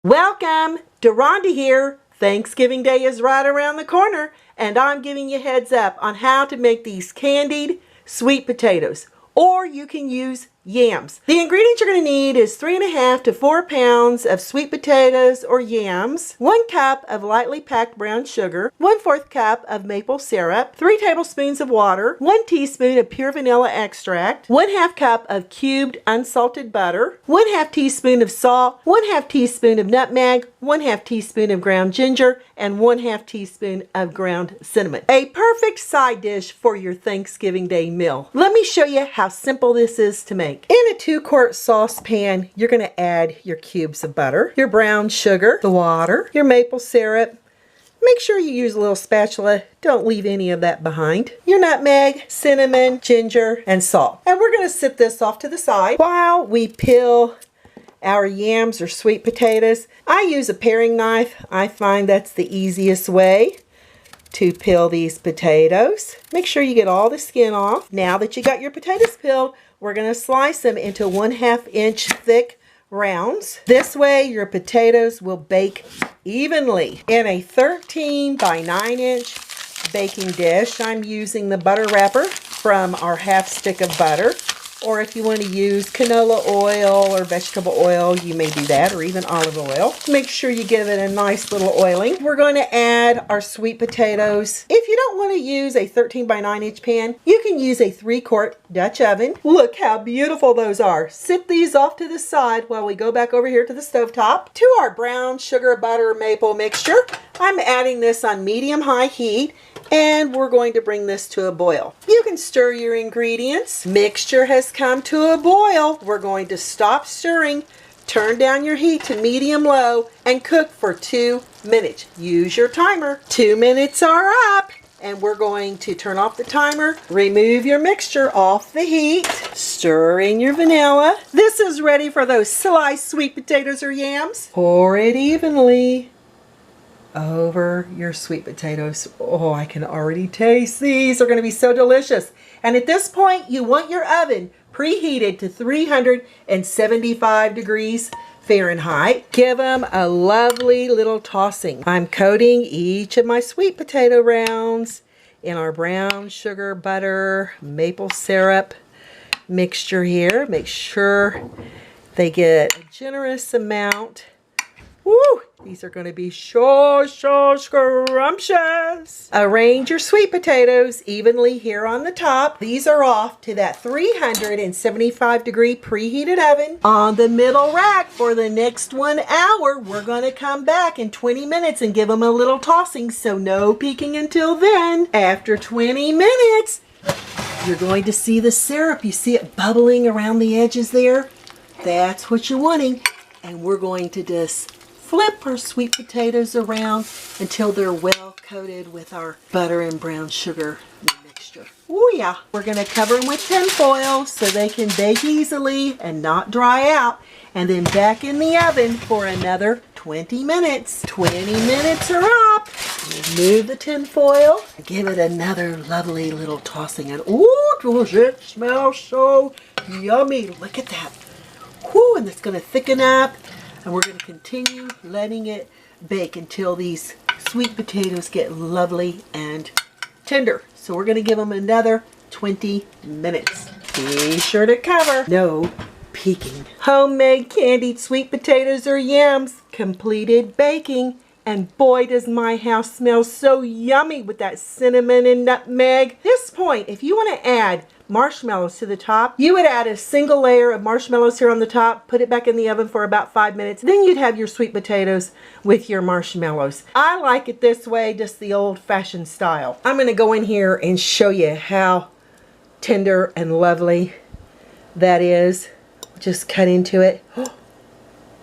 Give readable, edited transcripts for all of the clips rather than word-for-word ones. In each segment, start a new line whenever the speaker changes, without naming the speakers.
Welcome, Deronda here. Thanksgiving Day is right around the corner, and I'm giving you a heads up on how to make these candied sweet potatoes, or you can use yams. The ingredients you're going to need is 3.5 to 4 pounds of sweet potatoes or yams, 1 cup of lightly packed brown sugar, 1/4 cup of maple syrup, 3 tablespoons of water, 1 teaspoon of pure vanilla extract, 1/2 cup of cubed unsalted butter, 1/2 teaspoon of salt, 1/2 teaspoon of nutmeg, 1/2 teaspoon of ground ginger, and 1/2 teaspoon of ground cinnamon. A perfect side dish for your Thanksgiving Day meal. Let me show you how simple this is to make. In a 2-quart saucepan, you're going to add your cubes of butter, your brown sugar, the water, your maple syrup. Make sure you use a little spatula. Don't leave any of that behind. Your nutmeg, cinnamon, ginger, and salt. And we're going to sit this off to the side while we peel our yams or sweet potatoes. I use a paring knife. I find that's the easiest way to peel these potatoes. Make sure you get all the skin off. Now that you got your potatoes peeled, we're going to slice them into 1/2 inch thick rounds. This way your potatoes will bake evenly. In a 13 by 9 inch baking dish, I'm using the butter wrapper from our 1/2 stick of butter. Or if you want to use canola oil or vegetable oil, you may do that, or even olive oil. Make sure you give it a nice little oiling. We're going to add our sweet potatoes. If you don't want to use a 13 by 9 inch pan, you can use a 3-quart Dutch oven. Look how beautiful those are. Sit these off to the side while we go back over here to the stovetop. To our brown sugar, butter, maple mixture, I'm adding this on medium-high heat, and we're going to bring this to a boil. You can stir your ingredients. Mixture has come to a boil. We're going to stop stirring, turn down your heat to medium-low, and cook for 2 minutes. Use your timer. 2 minutes are up, and we're going to turn off the timer. Remove your mixture off the heat. Stir in your vanilla. This is ready for those sliced sweet potatoes or yams. Pour it evenly over your sweet potatoes. Oh, I can already taste these. They're going to be so delicious. And at this point, you want your oven preheated to 375 degrees Fahrenheit. Give them a lovely little tossing. I'm coating each of my sweet potato rounds in our brown sugar, butter, maple syrup mixture here. Make sure they get a generous amount. Woo! These are going to be so scrumptious. Arrange your sweet potatoes evenly here on the top. These are off to that 375 degree preheated oven on the middle rack for the next 1 hour. We're going to come back in 20 minutes and give them a little tossing, so no peeking until then. After 20 minutes, you're going to see the syrup. You see it bubbling around the edges there? That's what you're wanting. And we're going to just flip our sweet potatoes around until they're well coated with our butter and brown sugar mixture. Oh yeah. We're going to cover them with tin foil so they can bake easily and not dry out. And then back in the oven for another 20 minutes. 20 minutes are up. Remove the tin foil. Give it another lovely little tossing. And oh, does it smell so yummy. Look at that. Whoo, and it's going to thicken up. And we're going to continue letting it bake until these sweet potatoes get lovely and tender. So we're going to give them another 20 minutes. Be sure to cover. No peeking. Homemade candied sweet potatoes or yams. Completed baking. And boy, does my house smell so yummy with that cinnamon and nutmeg. At this point, if you want to add marshmallows to the top, you would add a single layer of marshmallows here on the top, put it back in the oven for about 5 minutes, then you'd have your sweet potatoes with your marshmallows. I like it this way, just the old-fashioned style. I'm going to go in here and show you how tender and lovely that is. Just cut into it.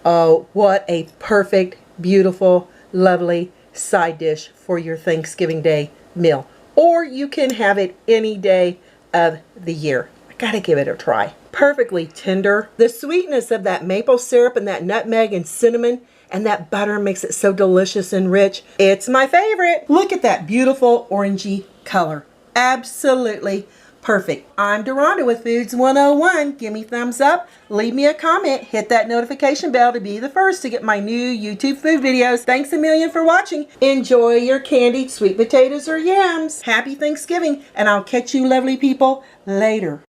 Oh, what a perfect, beautiful, lovely side dish for your Thanksgiving Day meal. Or you can have it any day of the year. I gotta give it a try. Perfectly tender. The sweetness of that maple syrup and that nutmeg and cinnamon and that butter makes it so delicious and rich. It's my favorite. Look at that beautiful orangey color. Absolutely Perfect. I'm Deronda with Foods 101. Give me thumbs up, leave me a comment, hit that notification bell to be the first to get my new YouTube food videos. Thanks a million for watching. Enjoy your candied sweet potatoes or yams. Happy Thanksgiving, and I'll catch you lovely people later.